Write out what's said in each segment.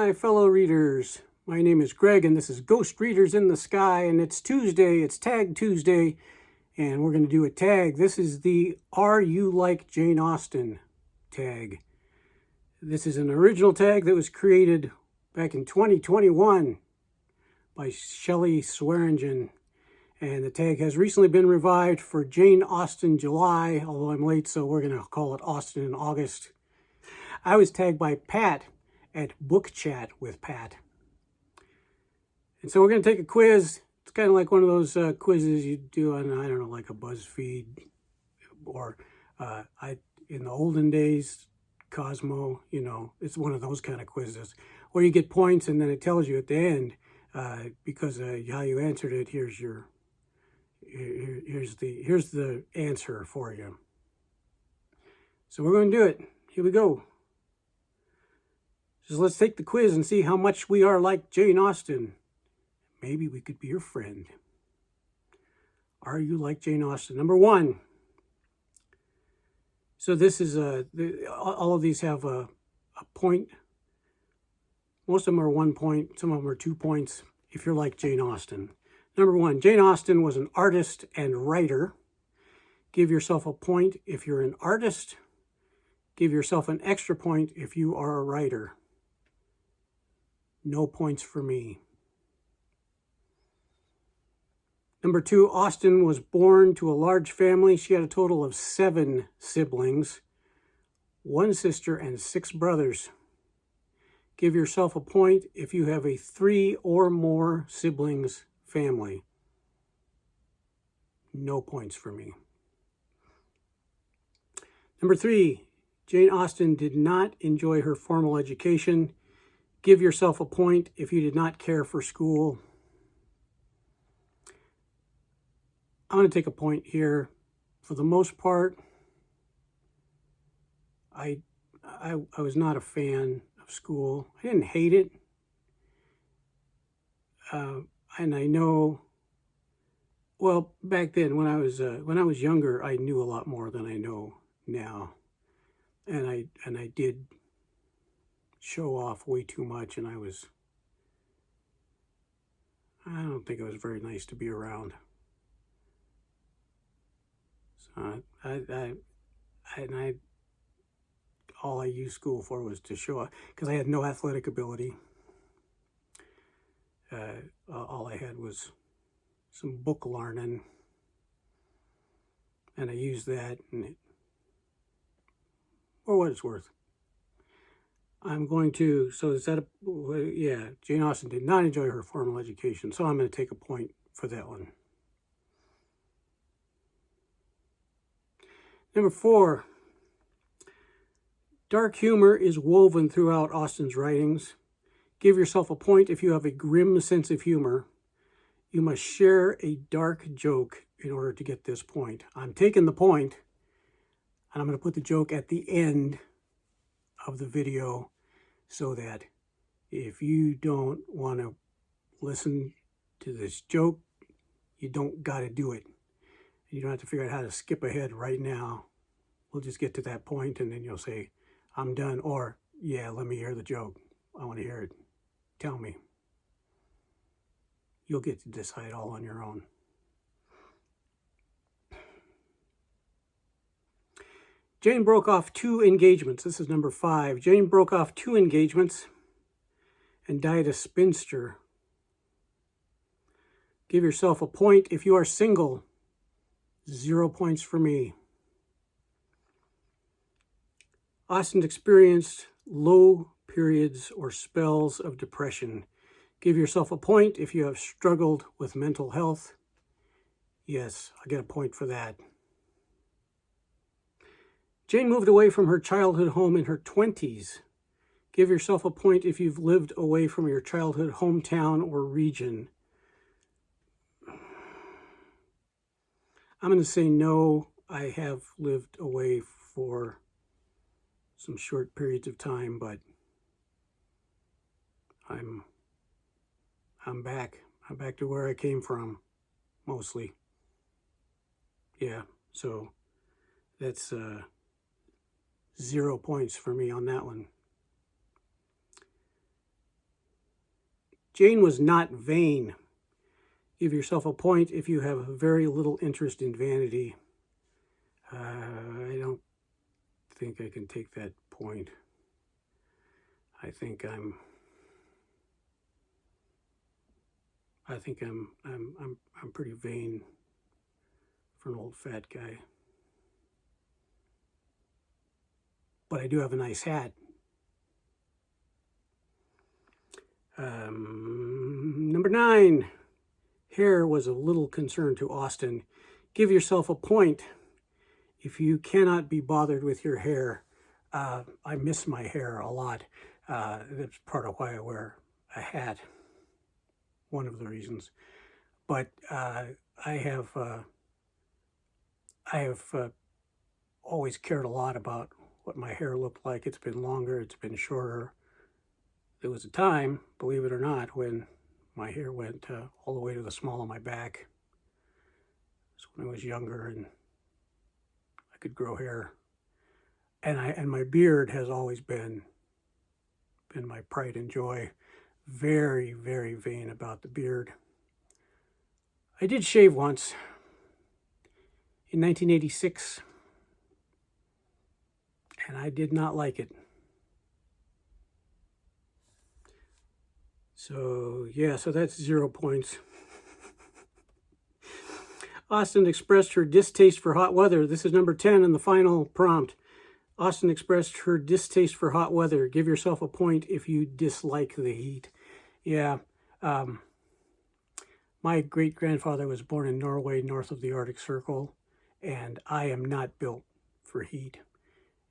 my fellow readers. My name is Greg and this is Ghost Readers in the Sky, and it's Tuesday, it's Tag Tuesday, and we're going to do a tag. This is the Are You Like Jane Austen tag. This is an original tag that was created back in 2021 by Shelly Swearingen, and the tag has recently been revived for Jane Austen July, although I'm late, so we're going to call it Austen in August. I was tagged by Pat at Book Chat with Pat. And so we're going to take a quiz. It's kind of like one of those quizzes you do on, I don't know, like a BuzzFeed, or in the olden days, Cosmo, you know, it's one of those kind of quizzes where you get points and then it tells you at the end, because how you answered it, here's the answer for you. So we're going to do it. Here we go. So let's take the quiz and see how much we are like Jane Austen. Maybe we could be your friend. Are you like Jane Austen? Number 1. So this is all of these have a point. Most of them are 1 point. Some of them are 2 points if you're like Jane Austen. Number 1, Jane Austen was an artist and writer. Give yourself a point if you're an artist. Give yourself an extra point if you are a writer. No points for me. Number 2, Austen was born to a large family. She had a total of 7 siblings, 1 sister and 6 brothers. Give yourself a point if you have a 3 or more siblings family. No points for me. Number 3, Jane Austen did not enjoy her formal education. Give yourself a point if you did not care for school. I'm going to take a point here. For the most part, I was not a fan of school. I didn't hate it. And I know, well, back then when I was younger, I knew a lot more than I know now. And I did show off way too much, and I don't think it was very nice to be around. So all I used school for was to show off, because I had no athletic ability. All I had was some book learning, and I used that, and for what it's worth. I'm going to, so is that yeah, Jane Austen did not enjoy her formal education, so I'm going to take a point for that one. Number 4, dark humor is woven throughout Austen's writings. Give yourself a point if you have a grim sense of humor. You must share a dark joke in order to get this point. I'm taking the point, and I'm going to put the joke at the end of the video, so that if you don't want to listen to this joke, you don't got to do it. You don't have to figure out how to skip ahead right now. We'll just get to that point, and then you'll say, I'm done, or, yeah, let me hear the joke. I want to hear it. Tell me. You'll get to decide all on your own. Jane broke off 2 engagements. This is number 5. Jane broke off 2 engagements and died a spinster. Give yourself a point if you are single. 0 points for me. Austen experienced low periods or spells of depression. Give yourself a point if you have struggled with mental health. Yes, I get a point for that. Jane moved away from her childhood home in her 20s. Give yourself a point if you've lived away from your childhood hometown or region. I'm going to say no. I have lived away for some short periods of time, but I'm back. I'm back to where I came from, mostly. Yeah, so that's 0 points for me on that one. Jane was not vain. Give yourself a point if you have very little interest in vanity. I don't think I can take that point. I think I'm pretty vain for an old fat guy. But I do have a nice hat. Number 9. Hair was a little concern to Austen. Give yourself a point if you cannot be bothered with your hair. I miss my hair a lot. That's part of why I wear a hat. One of the reasons. But I have always cared a lot about what my hair looked like. It's been longer, it's been shorter. There was a time, believe it or not, when my hair went all the way to the small of my back. It's when I was younger and I could grow hair. And my beard has always been my pride and joy. Very, very vain about the beard. I did shave once in 1986, and I did not like it. So, yeah, so that's 0 points. Austen expressed her distaste for hot weather. This is number 10 in the final prompt. Austen expressed her distaste for hot weather. Give yourself a point if you dislike the heat. Yeah, my great-grandfather was born in Norway, north of the Arctic Circle, and I am not built for heat.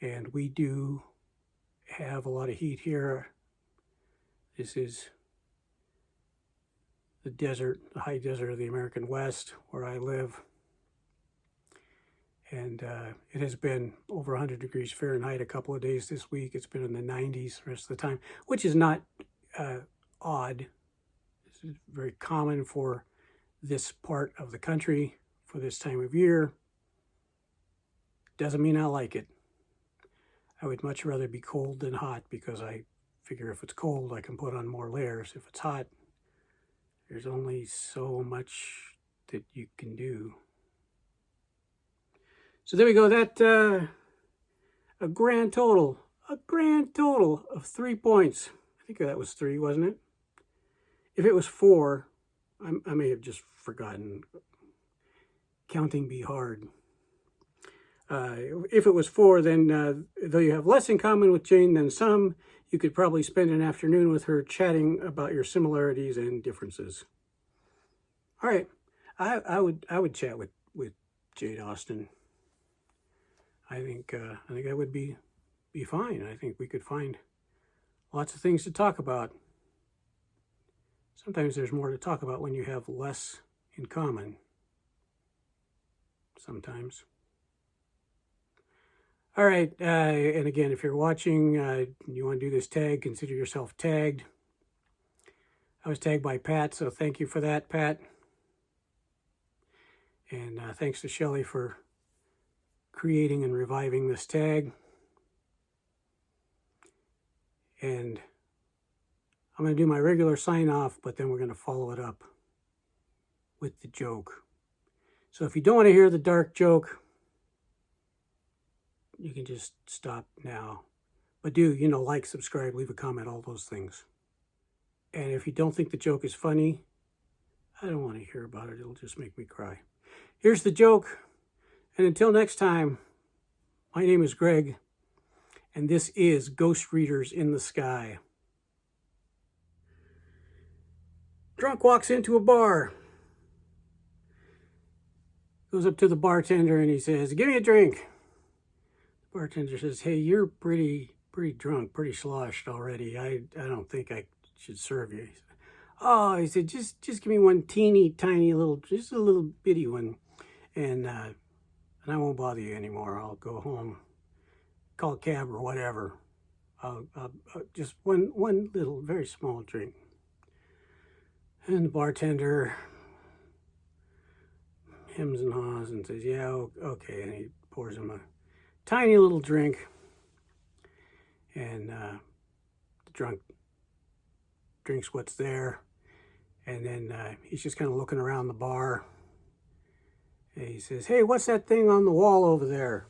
And we do have a lot of heat here. This is the desert, the high desert of the American West, where I live. And it has been over 100 degrees Fahrenheit a couple of days this week. It's been in the 90s the rest of the time, which is not odd. This is very common for this part of the country for this time of year. Doesn't mean I like it. I would much rather be cold than hot because I figure if it's cold, I can put on more layers. If it's hot, there's only so much that you can do. So there we go. That a grand total of 3 points. I think that was 3, wasn't it? If it was 4, I may have just forgotten. Counting be hard. If it was 4, then though you have less in common with Jane than some, you could probably spend an afternoon with her chatting about your similarities and differences. All right, I would chat with Jane Austen. I think that would be fine. I think we could find lots of things to talk about. Sometimes there's more to talk about when you have less in common. Sometimes. All right, and again, if you're watching, you want to do this tag, consider yourself tagged. I was tagged by Pat, so thank you for that, Pat. And thanks to Shelly for creating and reviving this tag. And I'm going to do my regular sign off, but then we're going to follow it up with the joke. So if you don't want to hear the dark joke, you can just stop now. But do, like, subscribe, leave a comment, all those things. And if you don't think the joke is funny, I don't want to hear about it. It'll just make me cry. Here's the joke. And until next time, my name is Greg, and this is Ghost Readers in the Sky. Drunk walks into a bar. Goes up to the bartender and he says, "Give me a drink." The bartender says, "Hey, you're pretty drunk, pretty sloshed already. I don't think I should serve you." He said, "Oh," he said, just give me one teeny tiny little, just a little bitty one, and I won't bother you anymore. I'll go home, call a cab or whatever. I'll just one little, very small drink." And the bartender hems and haws and says, "Yeah, okay." And he pours him a tiny little drink. And the drunk drinks what's there. And then he's just kind of looking around the bar. And he says, "Hey, what's that thing on the wall over there?"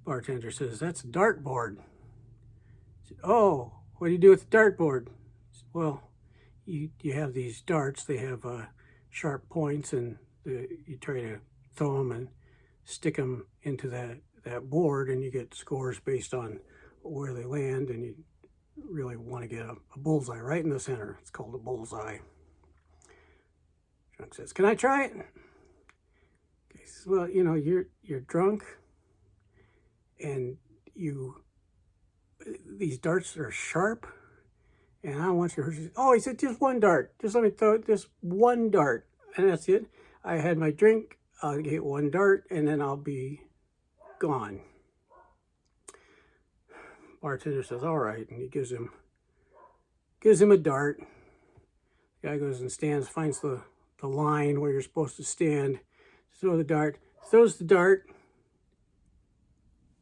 Bartender says, "That's a dartboard." He said, "Oh, what do you do with the dartboard?" He said, "Well, you have these darts. They have sharp points, and you try to throw them and stick them into that board, and you get scores based on where they land, and you really want to get a bullseye right in the center. It's called a bullseye." Drunk says, "Can I try it?" He says, "Well, you know, you're drunk, and these darts are sharp, and I don't want you to hurt you." "Oh," he said, "just one dart. Just let me throw it, just one dart, and that's it. I had my drink. I'll get one dart, and then I'll be gone." Bartender says, "All right," and he gives him a dart. The guy goes and stands, finds the line where you're supposed to stand, throws the dart,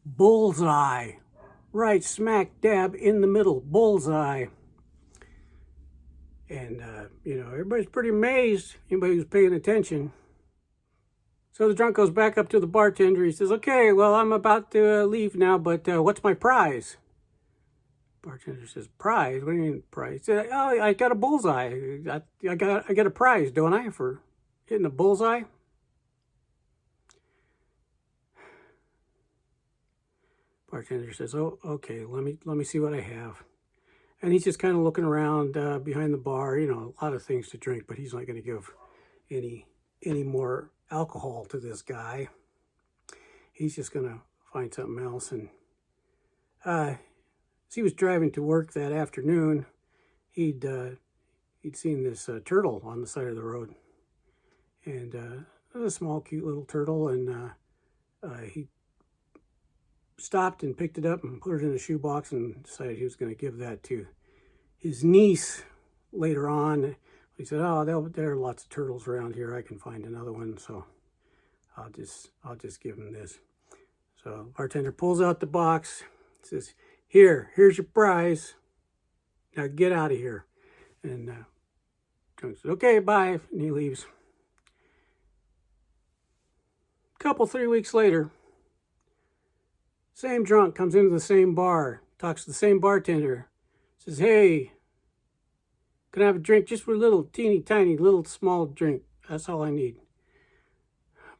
bullseye, right smack dab in the middle, bullseye. And, everybody's pretty amazed, anybody who's paying attention. So the drunk goes back up to the bartender. He says, "Okay, well, I'm about to leave now, but what's my prize?" Bartender says, "Prize? What do you mean prize?" He said, "Oh, I got a bullseye. I got a prize, don't I, for hitting a bullseye?" Bartender says, "Oh, okay, let me see what I have." And he's just kind of looking around behind the bar, a lot of things to drink, but he's not going to give any more alcohol to this guy. He's just going to find something else. And as he was driving to work that afternoon, he'd seen this turtle on the side of the road. And it was a small, cute little turtle, and he stopped and picked it up and put it in a shoebox and decided he was going to give that to his niece later on. He said, "Oh, there are lots of turtles around here. I can find another one, so I'll just give him this." So bartender pulls out the box, says, here's your prize. Now get out of here." And drunk says, "Okay, bye," and he leaves. Couple 3 weeks later, same drunk comes into the same bar, talks to the same bartender, says, "Hey, can I have a drink? Just for a little teeny tiny little small drink. That's all I need."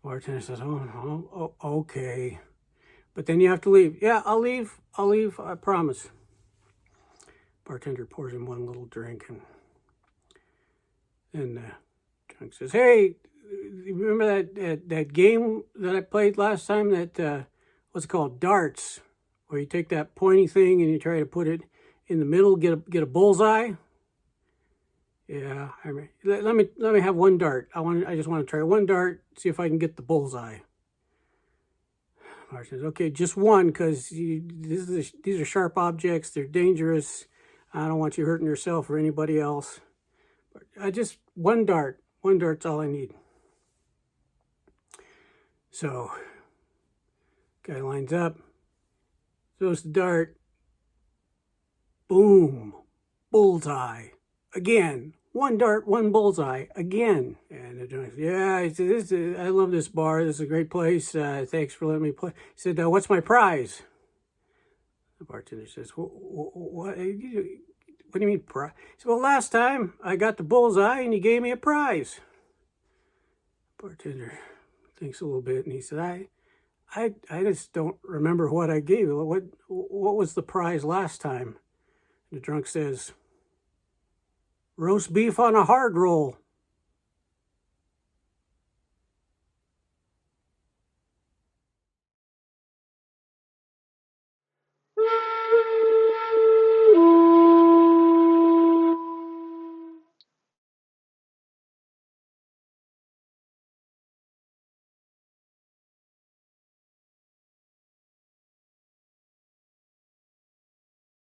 Bartender says, "Oh, okay. But then you have to leave." "Yeah, I'll leave, I promise." Bartender pours him one little drink, and then drunk says, "Hey, you remember that game that I played last time, that what's it called, darts, where you take that pointy thing and you try to put it in the middle, get a bullseye?" "Yeah, I mean, let me have one dart. I just want to try one dart, see if I can get the bullseye." Mark says, "Okay, just one, because these are sharp objects. They're dangerous. I don't want you hurting yourself or anybody else. Just one dart. One dart's all I need." So, guy lines up, throws the dart, boom, bullseye. Again, one dart, one bullseye, again. And the drunk says, "Yeah," he said, "I love this bar. This is a great place. Thanks for letting me play." He said, "What's my prize?" The bartender says, What do you mean prize?" He said, "Well, last time I got the bullseye and you gave me a prize." Bartender thinks a little bit, and he said, I just don't remember what I gave you. What was the prize last time?" The drunk says, "Roast beef on a hard roll."